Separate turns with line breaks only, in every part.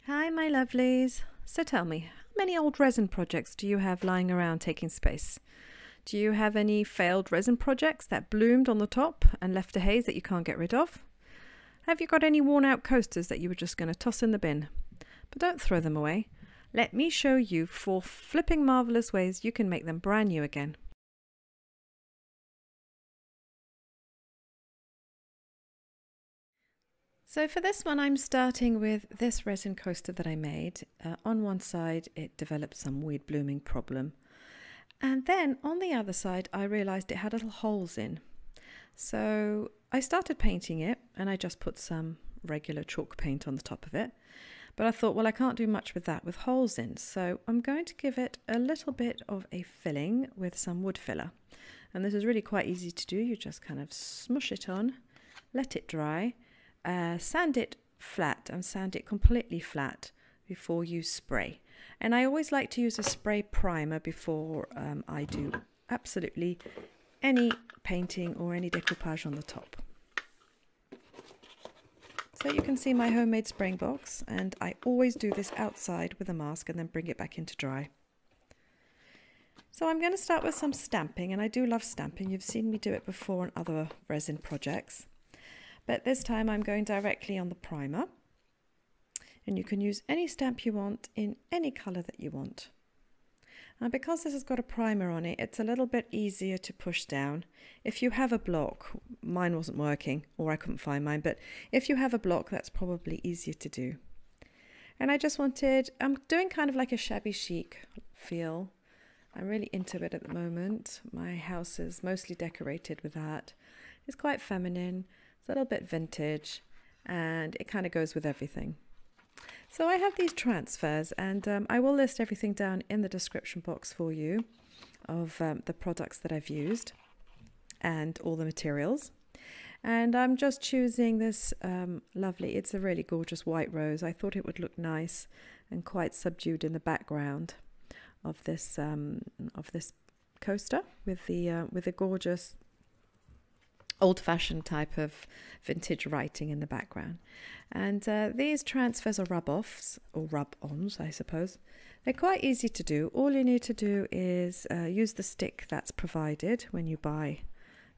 Hi my lovelies. So tell me, how many old resin projects do you have lying around taking space? Do you have any failed resin projects that bloomed on the top and left a haze that you can't get rid of? Have you got any worn out coasters that you were just going to toss in the bin? But don't throw them away. Let me show you 4 flipping marvellous ways you can make them brand new again. So for this one, I'm starting with this resin coaster that I made. On one side, it developed some weird blooming problem. And then on the other side, I realized it had little holes in. So I started painting it and I just put some regular chalk paint on the top of it. But I thought, well, I can't do much with that with holes in. So I'm going to give it a little bit of a filling with some wood filler. And this is really quite easy to do. You just kind of smush it on, let it dry. Sand it flat and sand it completely flat before you spray. And I always like to use a spray primer before I do absolutely any painting or any decoupage on the top. So you can see my homemade spraying box, and I always do this outside with a mask and then bring it back in to dry. So I'm going to start with some stamping, and I do love stamping. You've seen me do it before on other resin projects. But this time I'm going directly on the primer, and you can use any stamp you want in any colour that you want. And because this has got a primer on it, it's a little bit easier to push down. If you have a block, mine wasn't working, or I couldn't find mine, but if you have a block, that's probably easier to do. And I just wanted, I'm doing kind of like a shabby chic feel. I'm really into it at the moment. My house is mostly decorated with that. It's quite feminine. It's a little bit vintage, and it kind of goes with everything. So I have these transfers, and I will list everything down in the description box for you of the products that I've used and all the materials. And I'm just choosing this lovely, it's a really gorgeous white rose. I thought it would look nice and quite subdued in the background of this coaster with the gorgeous old-fashioned type of vintage writing in the background. And these transfers are rub-offs, or rub-ons, I suppose. They're quite easy to do. All you need to do is use the stick that's provided when you buy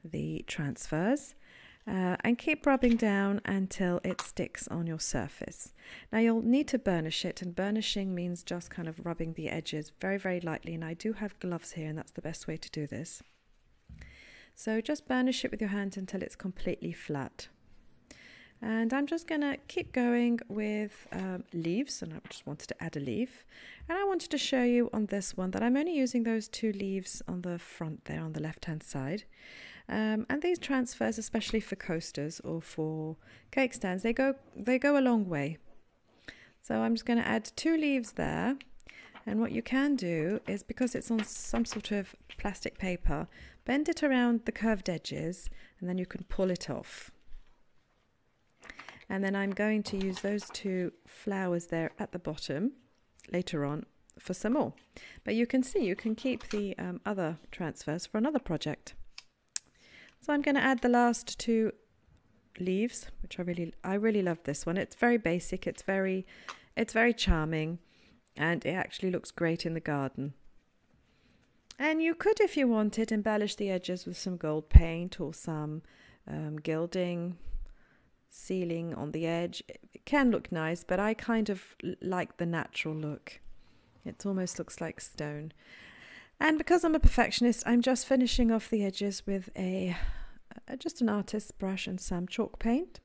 the transfers, and keep rubbing down until it sticks on your surface. Now you'll need to burnish it, and burnishing means just kind of rubbing the edges very, very lightly, and I do have gloves here, and that's the best way to do this. So just burnish it with your hand until it's completely flat. And I'm just going to keep going with leaves, and I just wanted to add a leaf. And I wanted to show you on this one that I'm only using those 2 leaves on the front there on the left hand side. And these transfers, especially for coasters or for cake stands, they go a long way. So I'm just going to add 2 leaves there. And what you can do is, because it's on some sort of plastic paper, bend it around the curved edges, and then you can pull it off. And then I'm going to use those 2 flowers there at the bottom later on for some more. But you can see you can keep the other transfers for another project. So I'm going to add the last 2 leaves, which I really love this one. It's very basic, it's very charming, and it actually looks great in the garden. And you could, if you wanted, embellish the edges with some gold paint or some gilding, sealing on the edge. It can look nice, but I kind of like the natural look. It almost looks like stone. And because I'm a perfectionist, I'm just finishing off the edges with just an artist's brush and some chalk paint.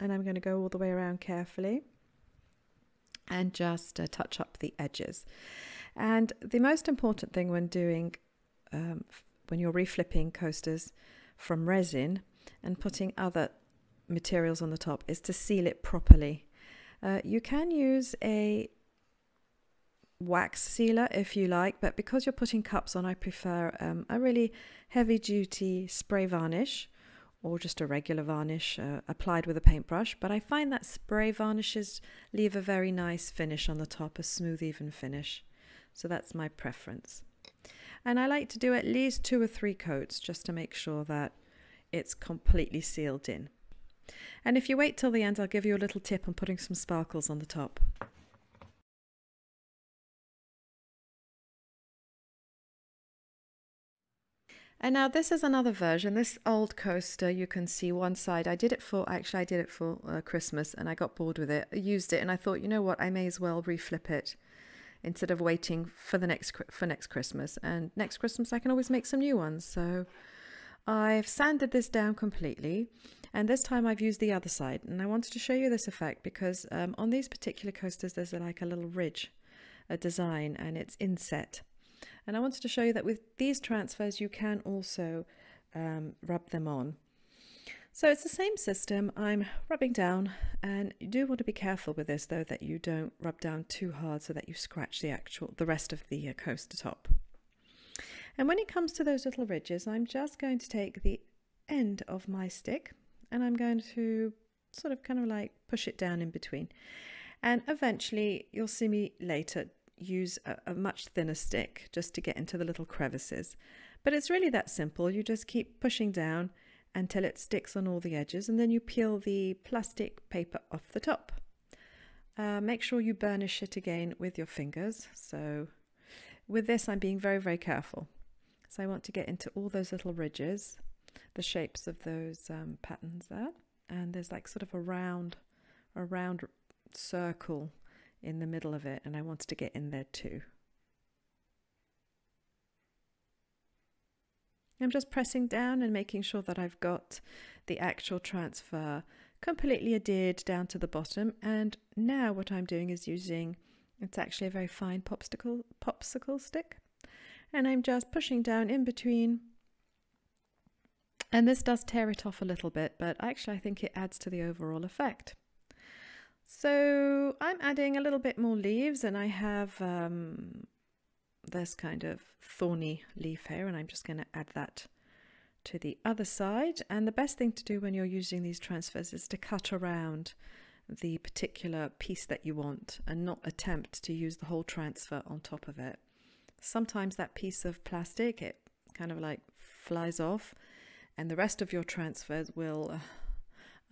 And I'm going to go all the way around carefully and just touch up the edges. And the most important thing when doing, when you're reflipping coasters from resin and putting other materials on the top, is to seal it properly. You can use a wax sealer if you like, but because you're putting cups on, I prefer a really heavy duty spray varnish, or just a regular varnish applied with a paintbrush. But I find that spray varnishes leave a very nice finish on the top, a smooth, even finish. So that's my preference. And I like to do at least 2 or 3 coats just to make sure that it's completely sealed in. And if you wait till the end, I'll give you a little tip on putting some sparkles on the top. And now this is another version. This old coaster, you can see one side. I did it for Christmas, and I got bored with it. I used it and I thought, you know what, I may as well reflip it instead of waiting for next Christmas. And next Christmas I can always make some new ones. So I've sanded this down completely, and this time I've used the other side. And I wanted to show you this effect because on these particular coasters there's like a little ridge, a design, and it's inset. And I wanted to show you that with these transfers you can also rub them on. So it's the same system. I'm rubbing down, and you do want to be careful with this though that you don't rub down too hard so that you scratch the rest of the coaster top. And when it comes to those little ridges, I'm just going to take the end of my stick and I'm going to sort of kind of like push it down in between. And eventually you'll see me later use a much thinner stick just to get into the little crevices. But it's really that simple. You just keep pushing down until it sticks on all the edges, and then you peel the plastic paper off the top. Make sure you burnish it again with your fingers. So with this I'm being very, very careful. So I want to get into all those little ridges, the shapes of those patterns there, and there's like sort of a round circle in the middle of it, and I wanted to get in there too. I'm just pressing down and making sure that I've got the actual transfer completely adhered down to the bottom. And now what I'm doing is it's actually a very fine popsicle stick, and I'm just pushing down in between. And this does tear it off a little bit, but actually I think it adds to the overall effect. So I'm adding a little bit more leaves, and I have this kind of thorny leaf here, and I'm just going to add that to the other side. And the best thing to do when you're using these transfers is to cut around the particular piece that you want and not attempt to use the whole transfer on top of it. Sometimes that piece of plastic, it kind of like flies off, and the rest of your transfers will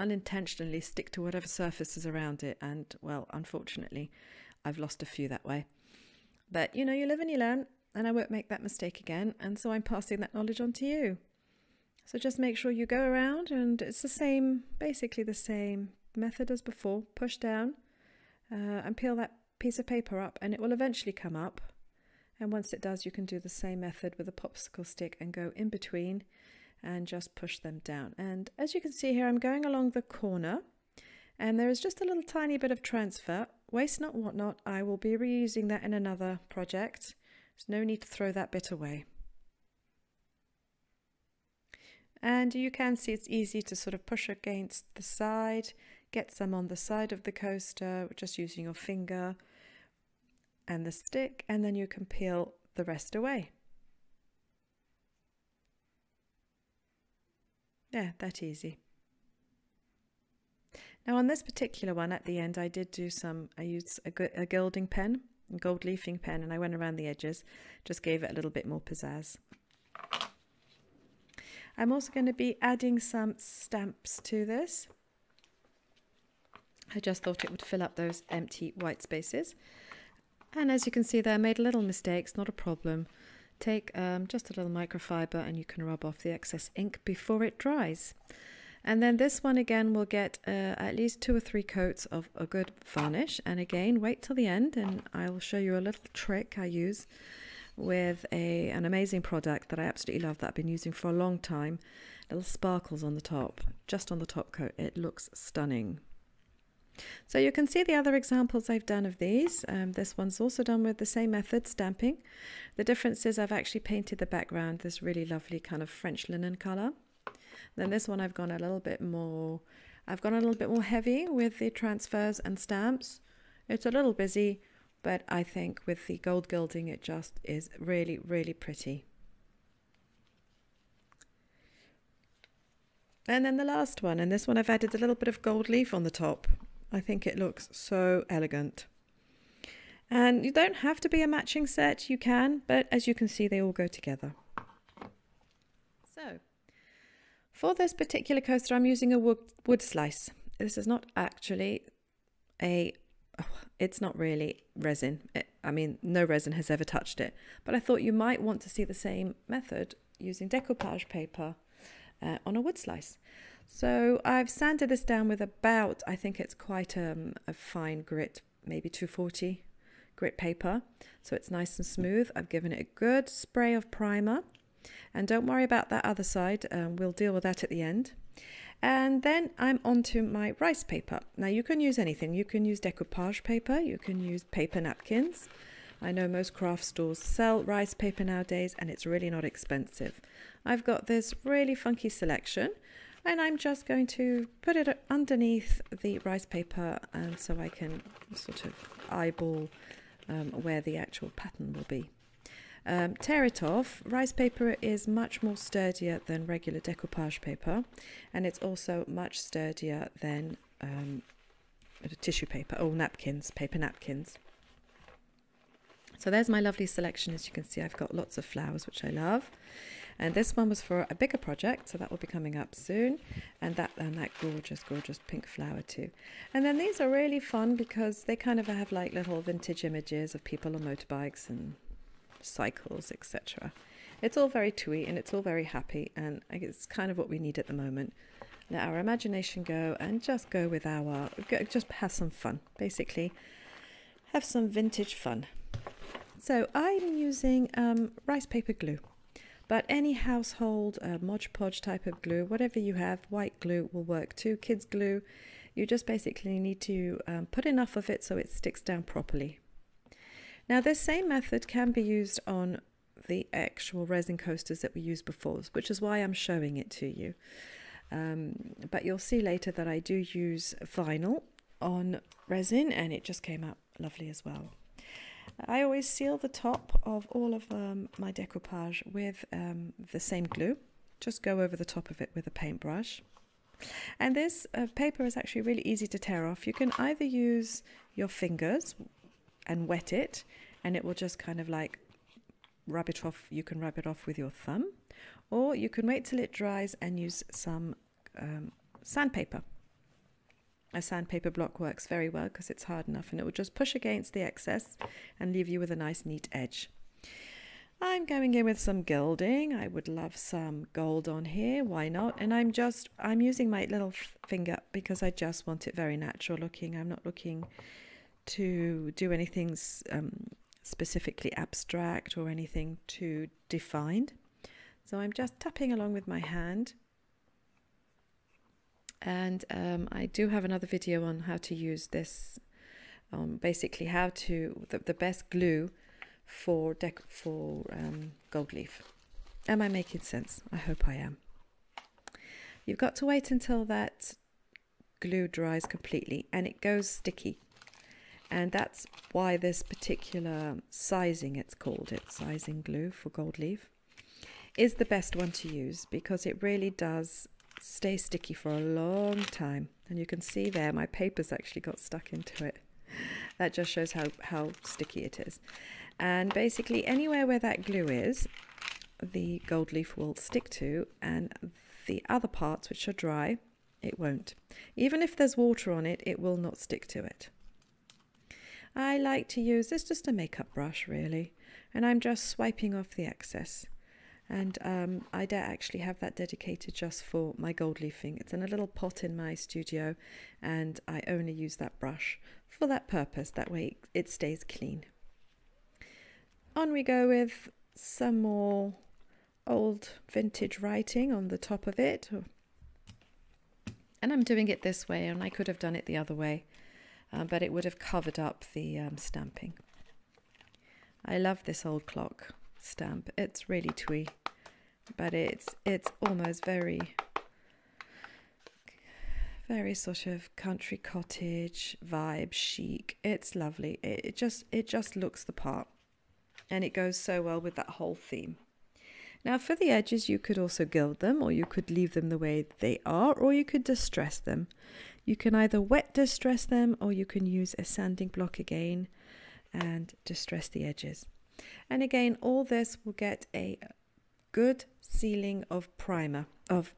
unintentionally stick to whatever surface is around it, and well, unfortunately I've lost a few that way. But you know, you live and you learn, and I won't make that mistake again, and so I'm passing that knowledge on to you. So just make sure you go around, and it's the same, basically the same method as before. Push down and peel that piece of paper up, and it will eventually come up. And once it does, you can do the same method with a popsicle stick and go in between and just push them down. And as you can see here, I'm going along the corner, and there is just a little tiny bit of transfer. Waste not, want not. I will be reusing that in another project. There's no need to throw that bit away. And you can see it's easy to sort of push against the side, get some on the side of the coaster, just using your finger and the stick, and then you can peel the rest away. Yeah, that easy. Now on this particular one at the end, I used a gilding pen, a gold leafing pen, and I went around the edges, just gave it a little bit more pizzazz. I'm also going to be adding some stamps to this. I just thought it would fill up those empty white spaces. And as you can see there, I made little mistakes, not a problem. Take just a little microfiber, and you can rub off the excess ink before it dries. And then this one again will get at least 2 or 3 coats of a good varnish. And again, wait till the end, and I will show you a little trick I use with an amazing product that I absolutely love, that I've been using for a long time. Little sparkles on the top, just on the top coat. It looks stunning. So you can see the other examples I've done of these. This one's also done with the same method, stamping. The difference is I've actually painted the background this really lovely kind of French linen colour. Then this one I've gone a little bit more heavy with the transfers and stamps. It's a little busy, but I think with the gold gilding it just is really, really pretty. And then the last one, and this one I've added a little bit of gold leaf on the top. I think it looks so elegant. And you don't have to be a matching set, you can, but as you can see, they all go together. So, for this particular coaster, I'm using a wood slice. This is not actually it's not really resin. I mean, no resin has ever touched it, but I thought you might want to see the same method using decoupage paper on a wood slice. So I've sanded this down with about, I think it's quite a fine grit, maybe 240 grit paper, so it's nice and smooth. I've given it a good spray of primer, and don't worry about that other side, we'll deal with that at the end. And then I'm onto my rice paper. Now you can use anything. You can use decoupage paper, you can use paper napkins. I know most craft stores sell rice paper nowadays, and it's really not expensive. I've got this really funky selection, and I'm just going to put it underneath the rice paper, and so I can sort of eyeball where the actual pattern will be. Tear it off. Rice paper is much more sturdier than regular decoupage paper, and it's also much sturdier than tissue paper or napkins, paper napkins. So there's my lovely selection. As you can see, I've got lots of flowers, which I love. And this one was for a bigger project, so that will be coming up soon. And that gorgeous, gorgeous pink flower too. And then these are really fun because they kind of have like little vintage images of people on motorbikes and cycles, etc. It's all very twee and it's all very happy, and it's kind of what we need at the moment. Let our imagination go and just go with just have some fun. Basically, have some vintage fun. So I'm using rice paper glue, but any household Modge Podge type of glue, whatever you have, white glue will work too. Kids glue, you just basically need to put enough of it so it sticks down properly. Now this same method can be used on the actual resin coasters that we used before, which is why I'm showing it to you. But you'll see later that I do use vinyl on resin, and it just came out lovely as well. I always seal the top of all of my decoupage with the same glue. Just go over the top of it with a paintbrush. And this paper is actually really easy to tear off. You can either use your fingers and wet it, and it will just kind of like rub it off. You can rub it off with your thumb, or you can wait till it dries and use some sandpaper. A sandpaper block works very well because it's hard enough, and it will just push against the excess and leave you with a nice neat edge. I'm going in with some gilding. I would love some gold on here, why not? And I'm using my little finger because I just want it very natural looking. I'm not looking to do anything specifically abstract or anything too defined. So I'm just tapping along with my hand. And I do have another video on how to use this, basically how to, the best glue for gold leaf. Am I making sense? I hope I am. You've got to wait until that glue dries completely and it goes sticky. And that's why this particular sizing, it's called it, sizing glue for gold leaf, is the best one to use because it really does stay sticky for a long time. And you can see there my paper's actually got stuck into it. That just shows how sticky it is. And basically anywhere where that glue is, the gold leaf will stick to, and the other parts which are dry, it won't. Even if there's water on it, it will not stick to it. I like to use this, just a makeup brush really, and I'm just swiping off the excess. And I actually have that dedicated just for my gold leafing. It's in a little pot in my studio, and I only use that brush for that purpose. That way it stays clean. On we go with some more old vintage writing on the top of it. And I'm doing it this way, and I could have done it the other way, but it would have covered up the stamping. I love this old clock stamp. It's really twee, but it's almost very sort of country cottage vibe, chic. It's lovely. It just looks the part, and it goes so well with that whole theme. Now for the edges, you could also gild them, or you could leave them the way they are, or you could distress them. You can either wet distress them, or you can use a sanding block again and distress the edges. And again, all this will get a good sealing of of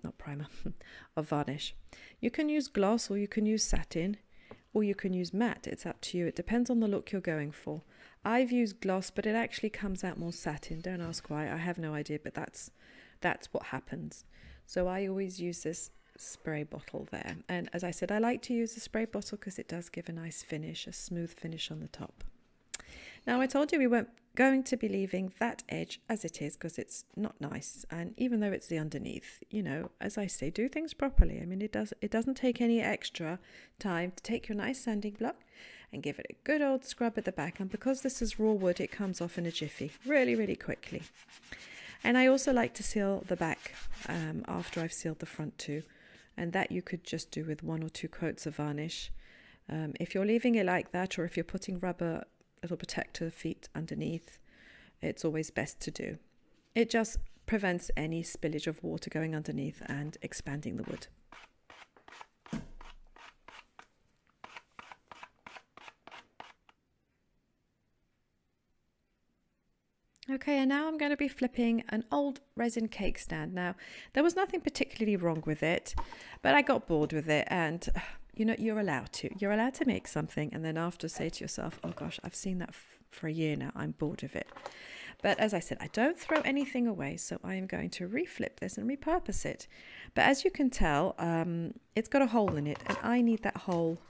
varnish. You can use gloss, or you can use satin, or you can use matte. It's up to you. It depends on the look you're going for. I've used gloss, but it actually comes out more satin. Don't ask why. I have no idea, but that's that's what happens. So I always use this spray bottle there, and as I said, I like to use the spray bottle because it does give a nice finish, a smooth finish on the top. Now I told you we weren't going to be leaving that edge as it is because it's not nice, and even though it's the underneath, you know, as I say, do things properly. I mean, it doesn't take any extra time to take your nice sanding block and give it a good old scrub at the back, and because this is raw wood, it comes off in a jiffy really quickly. And I also like to seal the back after I've sealed the front too, and that you could just do with 1 or 2 coats of varnish. If you're leaving it like that, or if you're putting rubber, it'll protect the feet underneath, it's always best to do. It just prevents any spillage of water going underneath and expanding the wood. Okay, and now I'm going to be flipping an old resin cake stand. Now, there was nothing particularly wrong with it, but I got bored with it, and you know, you're allowed to make something and then after say to yourself, oh gosh, I've seen that for a year now, I'm bored of it. But as I said, I don't throw anything away, so I am going to reflip this and repurpose it. But as you can tell, it's got a hole in it, and I need that hole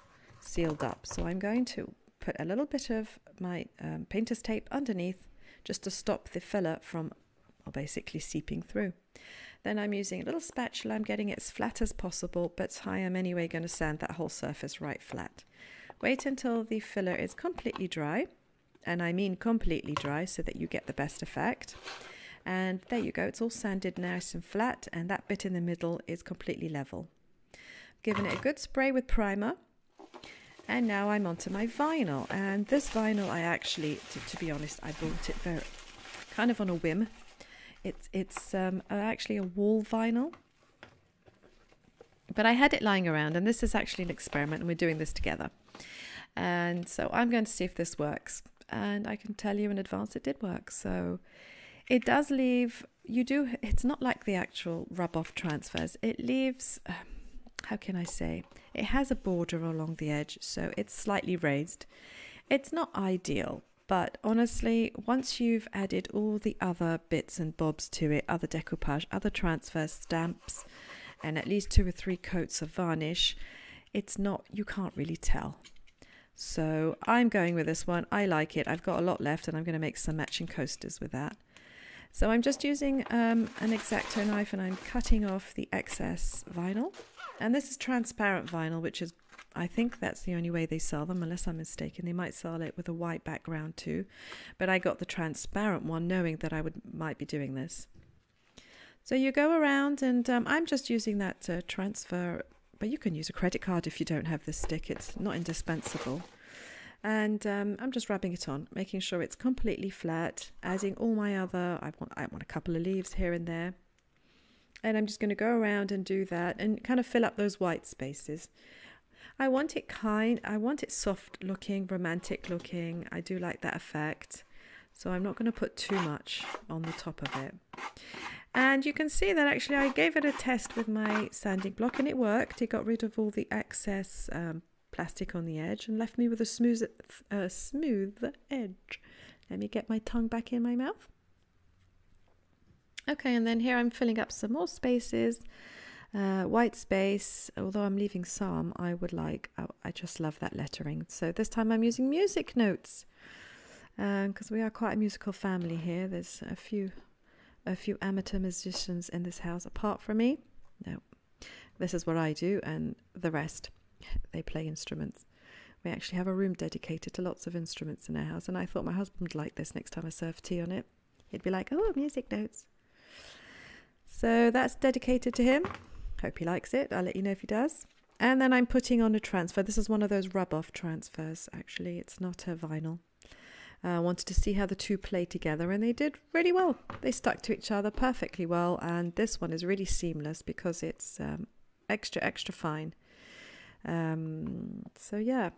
sealed up. So I'm going to put a little bit of my painter's tape underneath, just to stop the filler from basically seeping through. Then I'm using a little spatula. I'm getting it as flat as possible, but I am anyway going to sand that whole surface right flat. Wait until the filler is completely dry, and I mean completely dry, so that you get the best effect. And there you go, it's all sanded nice and flat, and that bit in the middle is completely level. Giving it a good spray with primer. And now I'm onto my vinyl, and this vinyl I actually, to be honest, I bought it very kind of on a whim. It's actually a wall vinyl, but I had it lying around, and this is actually an experiment, and we're doing this together. And so I'm going to see if this works, and I can tell you in advance it did work. So it does leave, it's not like the actual rub-off transfers. It leaves, how can I say, it has a border along the edge, so it's slightly raised. It's not ideal, but honestly, once you've added all the other bits and bobs to it, other decoupage, other transfer stamps, and at least 2 or 3 coats of varnish, it's not, you can't really tell. So I'm going with this one. I like it. I've got a lot left, and I'm going to make some matching coasters with that. So I'm just using an X-Acto knife, and I'm cutting off the excess vinyl. And this is transparent vinyl, which is, I think that's the only way they sell them, unless I'm mistaken. They might sell it with a white background too. But I got the transparent one, knowing that I might be doing this. So you go around, and I'm just using that transfer, but you can use a credit card if you don't have this stick. It's not indispensable. And I'm just rubbing it on, making sure it's completely flat, adding all my other, I want a couple of leaves here and there. And I'm just going to go around and do that and kind of fill up those white spaces. I want it soft looking, romantic looking. I do like that effect. So I'm not going to put too much on the top of it. And you can see that actually I gave it a test with my sanding block, and it worked. It got rid of all the excess plastic on the edge and left me with a smooth edge. Let me get my tongue back in my mouth. Okay, and then here I'm filling up some more spaces, white space. Although I'm leaving some, I just love that lettering. So this time I'm using music notes, because we are quite a musical family here. There's a few amateur musicians in this house apart from me. No, this is what I do, and the rest, they play instruments. We actually have a room dedicated to lots of instruments in our house, and I thought my husband would like this next time I serve tea on it. He'd be like, oh, music notes. So that's dedicated to him. Hope he likes it. I'll let you know if he does. And then I'm putting on a transfer. This is one of those rub-off transfers, actually. It's not a vinyl. I wanted to see how the two play together, and they did really well. They stuck to each other perfectly well, and this one is really seamless because it's extra fine. So yeah.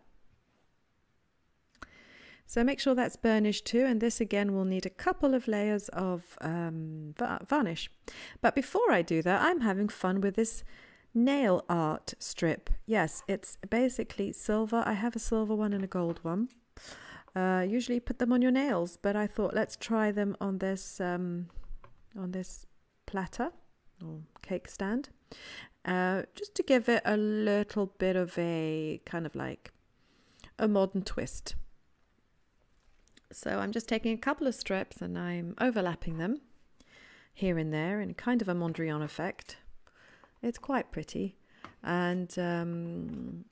So make sure that's burnished too, and this again will need a couple of layers of varnish. But before I do that, I'm having fun with this nail art strip. Yes, it's basically silver. I have a silver one and a gold one. Usually put them on your nails, but I thought let's try them on this platter or cake stand, just to give it a little bit of a kind of like a modern twist. So I'm just taking a couple of strips and I'm overlapping them here and there in kind of a Mondrian effect. It's quite pretty. And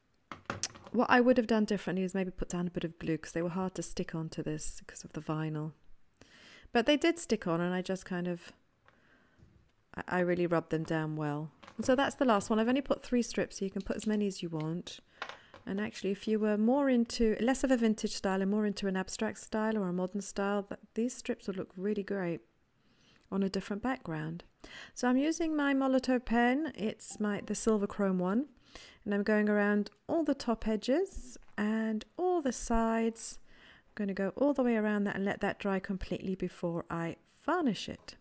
what I would have done differently is maybe put down a bit of glue, because they were hard to stick onto this because of the vinyl. But they did stick on, and I just kind of, I really rubbed them down well. And so that's the last one. I've only put 3 strips, so you can put as many as you want. And actually, if you were more into, less of a vintage style and more into an abstract style or a modern style, these strips would look really great on a different background. So I'm using my Molotow pen. It's the silver chrome one. And I'm going around all the top edges and all the sides. I'm going to go all the way around that and let that dry completely before I varnish it.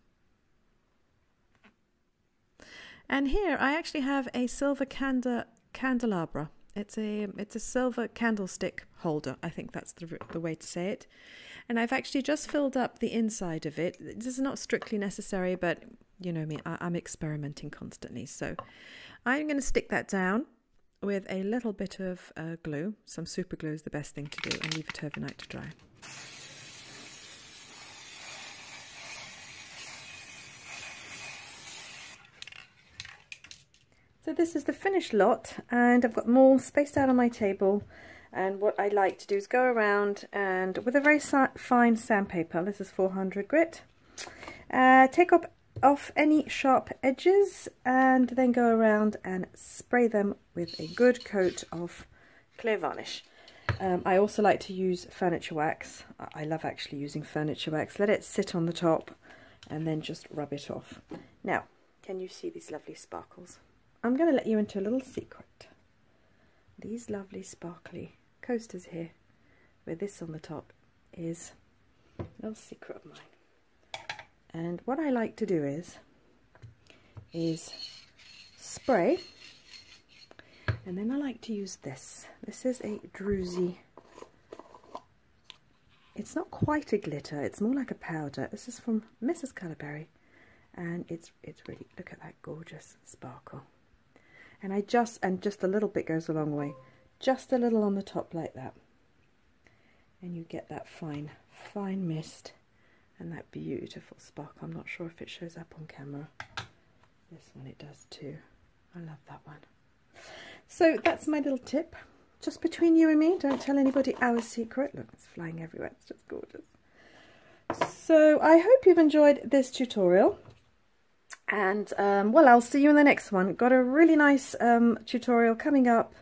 And here I actually have a silver candelabra. It's a silver candlestick holder. I think that's the way to say it. And I've actually just filled up the inside of it. This is not strictly necessary, but you know me, I'm experimenting constantly. So I'm going to stick that down with a little bit of glue. Some super glue is the best thing to do, and leave it overnight to dry. So this is the finished lot, and I've got more spaced out on my table. And what I like to do is go around and with a very fine sandpaper, this is 400 grit, take off any sharp edges and then go around and spray them with a good coat of clear varnish. I also like to use furniture wax. I love actually using furniture wax. Let it sit on the top and then just rub it off. Now, can you see these lovely sparkles? I'm going to let you into a little secret. These lovely sparkly coasters here with this on the top is a little secret of mine. And what I like to do is spray, and then I like to use this. This is a druzy. It's not quite a glitter, it's more like a powder. This is from Mrs. Colourberry, and it's really, look at that gorgeous sparkle. And just a little bit goes a long way. Just a little on the top like that. And you get that fine mist and that beautiful sparkle. I'm not sure if it shows up on camera. This one it does too. I love that one. So that's my little tip. Just between you and me, don't tell anybody our secret. Look, it's flying everywhere. It's just gorgeous. So I hope you've enjoyed this tutorial. And well, I'll see you in the next one. Got a really nice tutorial coming up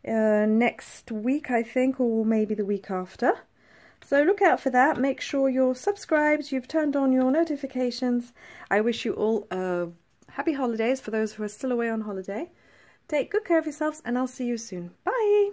next week, I think, or maybe the week after. So look out for that. Make sure you're subscribed, you've turned on your notifications. I wish you all happy holidays for those who are still away on holiday. Take good care of yourselves, and I'll see you soon. Bye!